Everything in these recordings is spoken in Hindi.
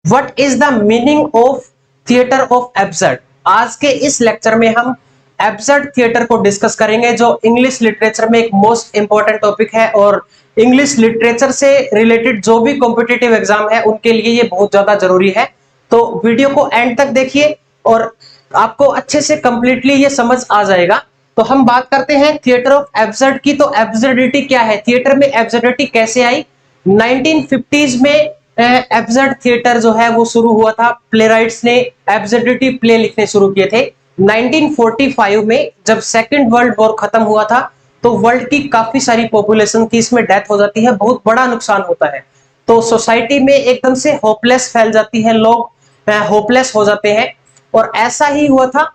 What is the meaning of theatre of absurd. आज के इस लेक्चर में हम एब्सर्ड थिएटर को डिस्कस करेंगे, जो इंग्लिश लिटरेचर में एक मोस्ट इंपॉर्टेंट टॉपिक है और इंग्लिश लिटरेचर से रिलेटेड जो भी कॉम्पिटिटिव एग्जाम है उनके लिए ये बहुत ज्यादा जरूरी है। तो वीडियो को एंड तक देखिए और आपको अच्छे से कंप्लीटली ये समझ आ जाएगा। तो हम बात करते हैं थिएटर ऑफ एब्सर्ड की। तो एब्सर्डिटी क्या है, थिएटर में एब्सर्डिटी कैसे आई। 1950s में एब्सर्ड थिएटर जो है वो शुरू हुआ था। प्लेराइट्स ने एब्सर्डिटी प्ले लिखने शुरू किए थे। 1945 में जब सेकेंड वर्ल्ड वॉर खत्म हुआ था तो वर्ल्ड की काफी सारी पॉपुलेशन की इसमें डेथ हो जाती है, बहुत बड़ा नुकसान होता है। तो सोसाइटी में एकदम से होपलेस फैल जाती है, लोग होपलेस हो जाते हैं और ऐसा ही हुआ था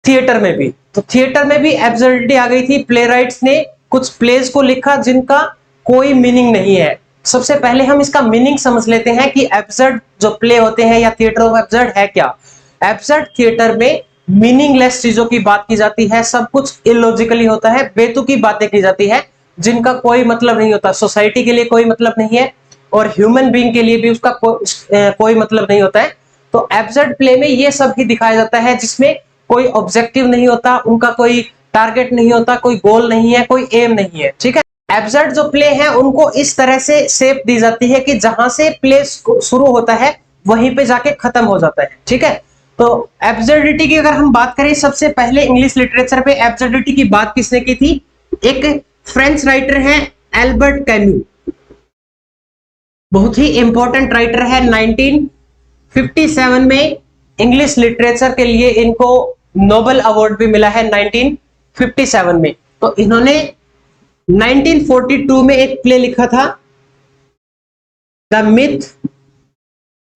थिएटर में भी। तो थिएटर में भी एब्सर्डिटी आ गई थी। प्लेराइट्स ने कुछ प्लेज को लिखा जिनका कोई मीनिंग नहीं है। सबसे पहले हम इसका मीनिंग समझ लेते हैं कि एब्सर्ड जो प्ले होते हैं या थिएटर ऑफ एब्सर्ड है क्या। एब्सर्ड थिएटर में मीनिंगलेस चीजों की बात की जाती है, सब कुछ इलॉजिकली होता है, बेतुकी बातें की जाती है जिनका कोई मतलब नहीं होता, सोसाइटी के लिए कोई मतलब नहीं है और ह्यूमन बीइंग के लिए भी उसका कोई मतलब नहीं होता है। तो एब्सर्ड प्ले में ये सब ही दिखाया जाता है जिसमें कोई ऑब्जेक्टिव नहीं होता, उनका कोई टारगेट नहीं होता, कोई गोल नहीं है, कोई एम नहीं है, ठीक है। एब्सर्ड जो प्ले है उनको इस तरह से शेप दी जाती है कि जहां से प्ले शुरू होता है वहीं पे जाके खत्म हो जाता है, ठीक है। तो एब्सर्डिटी की अगर हम बात करें, सबसे पहले इंग्लिश लिटरेचर पे एब्सर्डिटी की बात किसने की थी, एक फ्रेंच राइटर है एल्बर्ट कैम्यू, बहुत ही इंपॉर्टेंट राइटर है। 1957 में इंग्लिश लिटरेचर के लिए इनको नोबेल अवार्ड भी मिला है 1957 में। तो इन्होंने 1942 में एक प्ले लिखा था द मिथ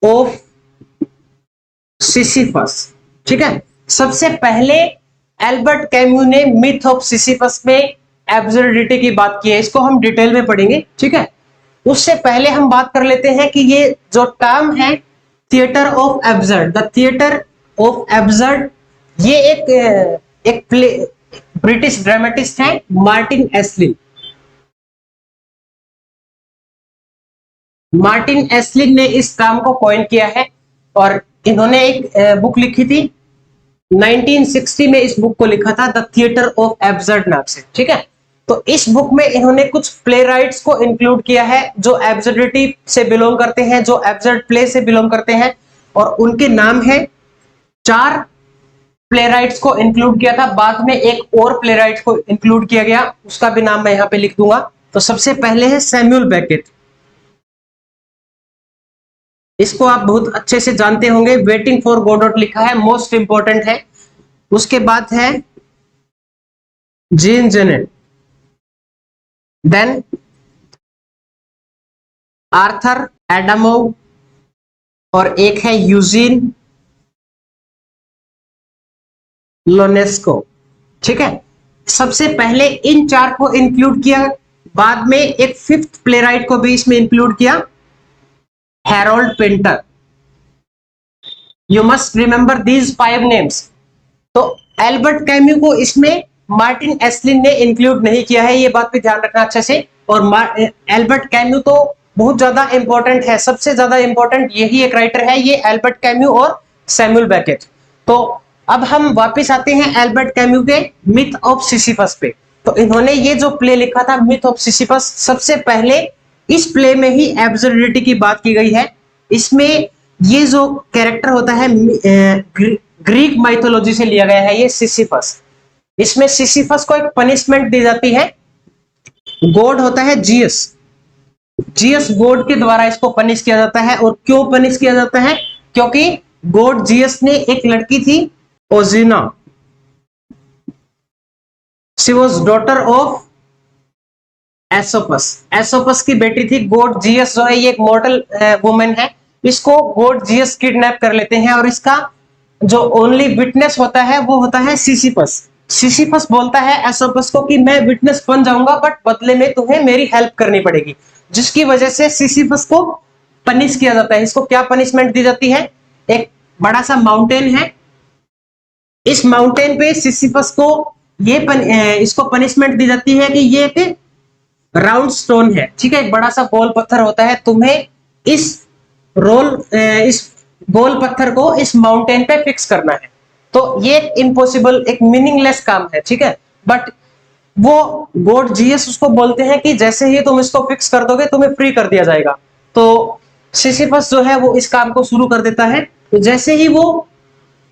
ऑफ सिसिफस, ठीक है। सबसे पहले एल्बर्ट कैम्यू ने मिथ ऑफ सिसिफस में एब्सर्डिटी की बात की है, इसको हम डिटेल में पढ़ेंगे, ठीक है। उससे पहले हम बात कर लेते हैं कि ये जो टर्म है theatre of absurd, the theatre of absurd, ये एक प्ले ब्रिटिश ड्रामेटिस्ट है मार्टिन एस्लिन। मार्टिन एस्लिन ने इस टर्म को कॉइन किया है और इन्होंने एक बुक लिखी थी 1960 में। इस बुक को लिखा था द थिएटर ऑफ एब्सर्ड नाम से, ठीक है। तो इस बुक में इन्होंने कुछ प्ले राइट्स को इंक्लूड किया है जो एब्सर्डिटी से बिलोंग करते हैं, जो एब्सर्ड प्ले से बिलोंग करते हैं, और उनके नाम है। 4 प्ले राइट्स को इंक्लूड किया था, बाद में एक और प्ले राइट को इंक्लूड किया गया, उसका भी नाम मैं यहाँ पे लिख दूंगा। तो सबसे पहले है सैमुअल बेकेट, इसको आप बहुत अच्छे से जानते होंगे, वेटिंग फॉर गोडोट लिखा है, मोस्ट इंपॉर्टेंट है। उसके बाद है जीन जेनेट, देन आर्थर एडमोव और एक है यूजीन लोनेस्को, ठीक है। सबसे पहले इन 4 को इंक्लूड किया, बाद में एक 5th प्लेराइट को भी इसमें इंक्लूड किया, Harold painter. You must remember these 5 names. तो एल्बर्ट कैम्यू को इसमें मार्टिन एस्लिन ने इंक्लूड नहीं किया है, ये बात भी ध्यान रखना अच्छे से। और एल्बर्ट कैम्यू तो बहुत ज्यादा इंपॉर्टेंट है, सबसे ज्यादा इंपॉर्टेंट यही एक राइटर है, ये एल्बर्ट कैम्यू और सैमुअल बेकेट। तो अब हम वापस आते हैं एल्बर्ट कैम्यू के मिथ ऑफ सिसिफस पे। तो इन्होंने ये जो प्ले लिखा था मिथ ऑफ सिसिफस, सबसे पहले इस प्ले में ही एब्सर्डिटी की बात की गई है। इसमें ये जो कैरेक्टर होता है ग्रीक माइथोलॉजी से लिया गया है, ये सिसिफस। इसमें सिसिफस को एक पनिशमेंट दी जाती है, गॉड होता है जियस, जियस गॉड के द्वारा इसको पनिश किया जाता है। और क्यों पनिश किया जाता है, क्योंकि गॉड जियस ने एक लड़की थी ओजिना, शी वाज डॉटर ऑफ एसोपस, एसोपस की बेटी थी। गॉड जियस जो है ये एक मॉर्टल वुमेन है, इसको गॉड जियस किडनैप कर लेते हैं और इसका जो ओनली विटनेस होता है वो होता है सिसिफस। सिसिफस बोलता है एसोपस को कि मैं विटनेस बन जाऊंगा बट बदले में तुम्हें मेरी हेल्प करनी पड़ेगी, जिसकी वजह से सिसिफस को पनिश किया जाता है। इसको क्या पनिशमेंट दी जाती है, एक बड़ा सा माउंटेन है, इस माउंटेन पे सिसिफस को इसको पनिशमेंट दी जाती है कि ये एक राउंड स्टोन है, ठीक है, एक बड़ा सा गोल पत्थर होता है, तुम्हें इस रोल इस गोल पत्थर को इस माउंटेन पे फिक्स करना है। तो ये इम्पॉसिबल, एक मीनिंगलेस काम है, ठीक है। बट वो गॉड जीएस उसको बोलते हैं कि जैसे ही तुम इसको फिक्स कर दोगे तुम्हें फ्री कर दिया जाएगा। तो सिसिफस जो है वो इस काम को शुरू कर देता है। तो जैसे ही वो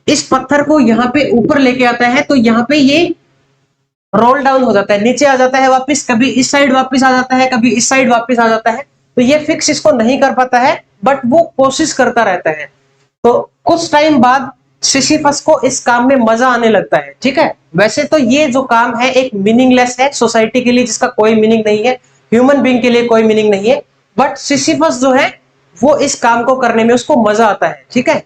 इस पत्थर को यहाँ पे ऊपर लेके आता है तो यहाँ पे ये रोल डाउन हो जाता है, नीचे आ जाता है वापस, कभी इस साइड वापस आ जाता है, कभी इस साइड वापस आ जाता है। तो ये फिक्स इसको नहीं कर पाता है, बट वो कोशिश करता रहता है। तो कुछ टाइम बाद सिसिफस को इस काम में मजा आने लगता है, ठीक है। वैसे तो ये जो काम है एक मीनिंगलेस है सोसाइटी के लिए, जिसका कोई मीनिंग नहीं है, ह्यूमन बीइंग के लिए कोई मीनिंग नहीं है, बट सिसिफस जो है वो इस काम को करने में उसको मजा आता है, ठीक है।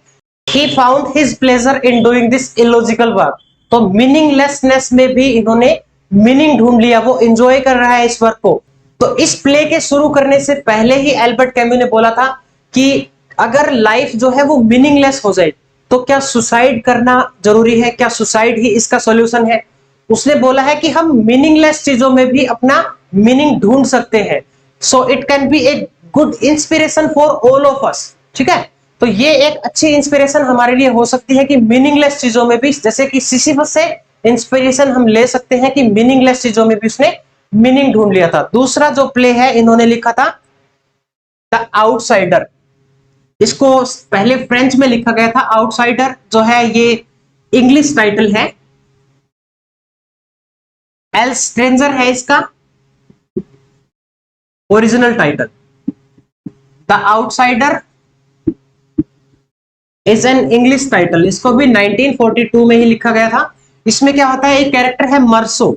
He found his pleasure in doing this illogical work। तो मीनिंगलेसनेस में भी इन्होंने मीनिंग ढूंढ लिया, वो एंजॉय कर रहा है इस वर्क को। तो इस प्ले के शुरू करने से पहले ही एल्बर्ट कैम्यू ने बोला था कि अगर लाइफ जो है वो मीनिंगलेस हो जाए तो क्या सुसाइड करना जरूरी है, क्या सुसाइड ही इसका सॉल्यूशन है। उसने बोला है कि हम मीनिंगलेस चीजों में भी अपना मीनिंग ढूंढ सकते हैं। So it can be a good inspiration for all of us, ठीक है। तो ये एक अच्छी इंस्पिरेशन हमारे लिए हो सकती है कि मीनिंगलेस चीजों में भी, जैसे कि सिसिफस से इंस्पिरेशन हम ले सकते हैं कि मीनिंगलेस चीजों में भी उसने मीनिंग ढूंढ लिया था। दूसरा जो प्ले है इन्होंने लिखा था द आउटसाइडर। इसको पहले फ्रेंच में लिखा गया था, आउटसाइडर जो है ये इंग्लिश टाइटल है, एल स्ट्रेंजर है इसका original title. The outsider is an English title, इसको भी 1942 में ही लिखा गया था। इसमें क्या होता है, एक कैरेक्टर है मर्सो।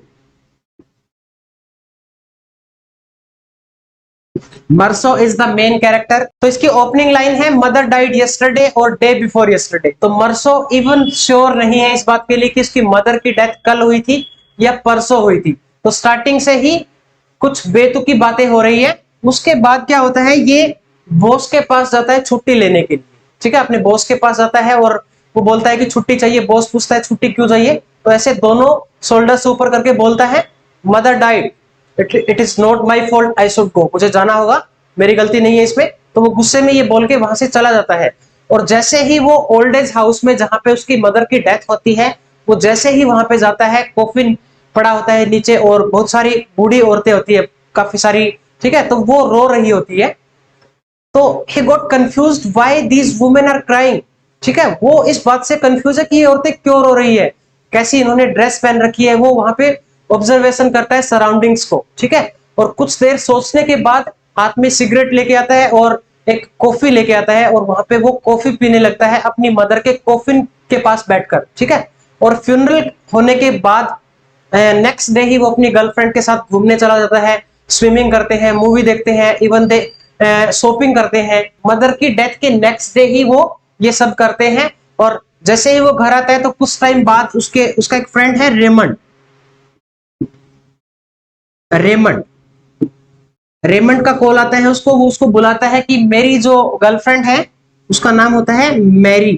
मर्सो इज द मेन कैरेक्टर। तो इसकी ओपनिंग लाइन है मदर डाइड यस्टरडे और डे बिफोर यस्टरडे। तो मर्सो इवन श्योर नहीं है इस बात के लिए कि इसकी मदर की डेथ कल हुई थी या परसों हुई थी। तो स्टार्टिंग से ही कुछ बेतुकी बातें हो रही है। उसके बाद क्या होता है, ये बॉस के पास जाता है छुट्टी लेने के लिए, ठीक है। अपने बॉस के पास जाता है और वो बोलता है कि छुट्टी चाहिए। बॉस पूछता है छुट्टी क्यों चाहिए, तो ऐसे दोनों शोल्डर से ऊपर करके बोलता है mother died, it is not my fault, I should go, मुझे जाना होगा, मेरी गलती नहीं है इसमें। तो वो गुस्से में ये बोल के वहां से चला जाता है। और जैसे ही वो ओल्ड एज हाउस में जहां पे उसकी मदर की डेथ होती है, वो जैसे ही वहां पे जाता है, कॉफिन पड़ा होता है नीचे और बहुत सारी बूढ़ी औरतें होती है, काफी सारी, ठीक है। तो वो रो रही होती है। तो he got confused why these women are crying, ठीक है। वो इस बात से कंफ्यूज है कि ये औरतें क्यों रो रही है, कैसी इन्होंने ड्रेस पहन रखी है। वो वहां पे ऑब्जर्वेशन करता है सराउंडिंग्स को, ठीक है। और कुछ देर सोचने के बाद हाथ में सिगरेट लेके आता है और एक कॉफी लेके आता है और वहां पे वो कॉफी पीने लगता है अपनी मदर के कॉफिन के पास बैठकर, ठीक है। और फ्यूनरल होने के बाद नेक्स्ट डे ही वो अपनी गर्लफ्रेंड के साथ घूमने चला जाता है, स्विमिंग करते हैं, मूवी देखते हैं, इवन दे शॉपिंग करते हैं। मदर की डेथ के नेक्स्ट डे ही वो ये सब करते हैं। और जैसे ही वो घर आता है तो कुछ टाइम बाद उसका एक फ्रेंड है रेमंड। रेमंड रेमंड का कॉल आता है उसको, वो उसको बुलाता है कि मेरी जो गर्लफ्रेंड है उसका नाम होता है मैरी,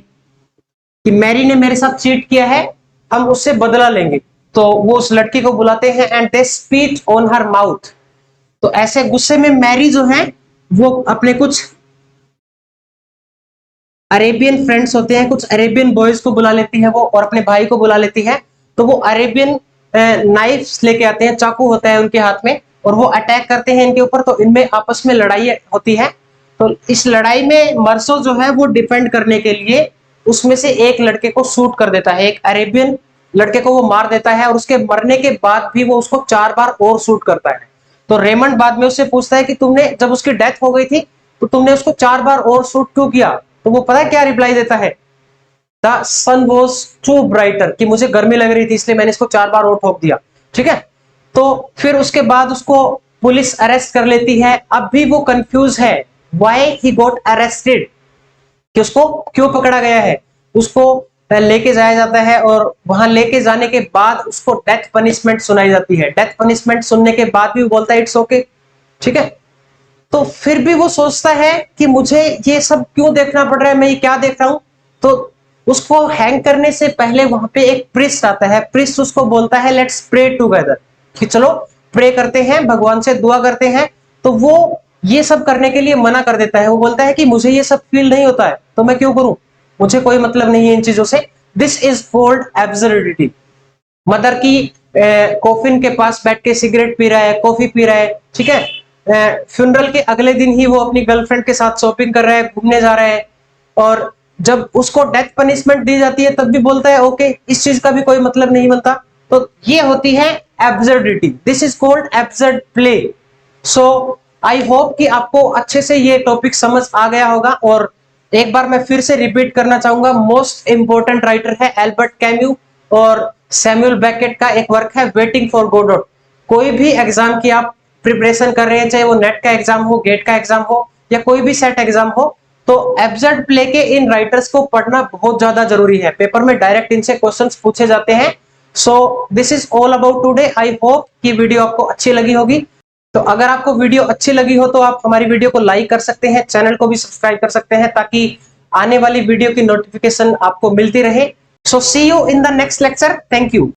कि मैरी ने मेरे साथ चीट किया है, हम उससे बदला लेंगे। तो वो उस लड़की को बुलाते हैं and they spit on her mouth. तो ऐसे गुस्से में मैरी जो है वो अपने कुछ अरेबियन फ्रेंड्स होते हैं, कुछ अरेबियन बॉयज को बुला लेती है वो और अपने भाई को बुला लेती है। तो वो अरेबियन नाइफ्स लेके आते हैं, चाकू होता है उनके हाथ में, और वो अटैक करते हैं इनके ऊपर। तो इनमें आपस में लड़ाई होती है। तो इस लड़ाई में मर्सो जो है वो डिफेंड करने के लिए उसमें से एक लड़के को शूट कर देता है, एक अरेबियन लड़के को वो मार देता है। और उसके मरने के बाद भी वो उसको 4 बार और शूट करता है। तो रेमंड बाद में उससे पूछता है कि तुमने जब उसकी डेथ हो गई थी तो तुमने उसको 4 बार और शूट क्यों किया। तो वो पता है क्या रिप्लाई देता है, the sun was too brighter, कि मुझे गर्मी लग रही थी इसलिए मैंने इसको 4 बार और ठोक दिया, ठीक है। तो फिर उसके बाद उसको पुलिस अरेस्ट कर लेती है। अब भी वो कंफ्यूज है व्हाई ही गॉट अरेस्टेड, कि उसको क्यों पकड़ा गया है। उसको लेके जाया जाता है और वहां लेके जाने के बाद उसको डेथ पनिशमेंट सुनाई जाती है। डेथ पनिशमेंट सुनने के बाद भी वो बोलता है इट्स ओके, ठीक है। तो फिर भी वो सोचता है कि मुझे ये सब क्यों देखना पड़ रहा है, मैं ये क्या देख रहा हूं। तो उसको हैंग करने से पहले वहां पे एक प्रिस्ट आता है। प्रिस्ट उसको बोलता है लेट्स प्रे टुगेदर, कि चलो प्रे करते हैं, भगवान से दुआ करते हैं। तो वो ये सब करने के लिए मना कर देता है। वो बोलता है कि मुझे ये सब फील नहीं होता है तो मैं क्यों करूं, मुझे कोई मतलब नहीं है इन चीजों से। This is called absurdity. Mother की कॉफिन के पास बैठ के सिगरेट पी रहा है, कॉफी पी रहा है, ठीक है। फ्यूनरल के अगले दिन ही वो अपनी गर्लफ्रेंड के साथ शॉपिंग कर रहा है, घूमने जा रहा है, और जब उसको डेथ पनिशमेंट दी जाती है तब भी बोलता है ओके, इस चीज का भी कोई मतलब नहीं बनता। तो ये होती है absurdity. This is called absurd play. So I hope कि आपको अच्छे से ये टॉपिक समझ आ गया होगा। और एक बार मैं फिर से रिपीट करना चाहूंगा, मोस्ट इंपोर्टेंट राइटर है एल्बर्ट कैम्यू, और सैमुअल बेकेट का एक वर्क है वेटिंग फॉर गोडोट। कोई भी एग्जाम की आप प्रिपरेशन कर रहे हैं, चाहे वो नेट का एग्जाम हो, गेट का एग्जाम हो, या कोई भी सेट एग्जाम हो, तो एब्सर्ड प्ले के इन राइटर्स को पढ़ना बहुत ज्यादा जरूरी है। पेपर में डायरेक्ट इनसे क्वेश्चंस पूछे जाते हैं। So this is all about today. I hope कि वीडियो आपको अच्छी लगी होगी। तो अगर आपको वीडियो अच्छी लगी हो तो आप हमारी वीडियो को लाइक कर सकते हैं, चैनल को भी सब्सक्राइब कर सकते हैं, ताकि आने वाली वीडियो की नोटिफिकेशन आपको मिलती रहे। So see you in the next lecture. Thank you.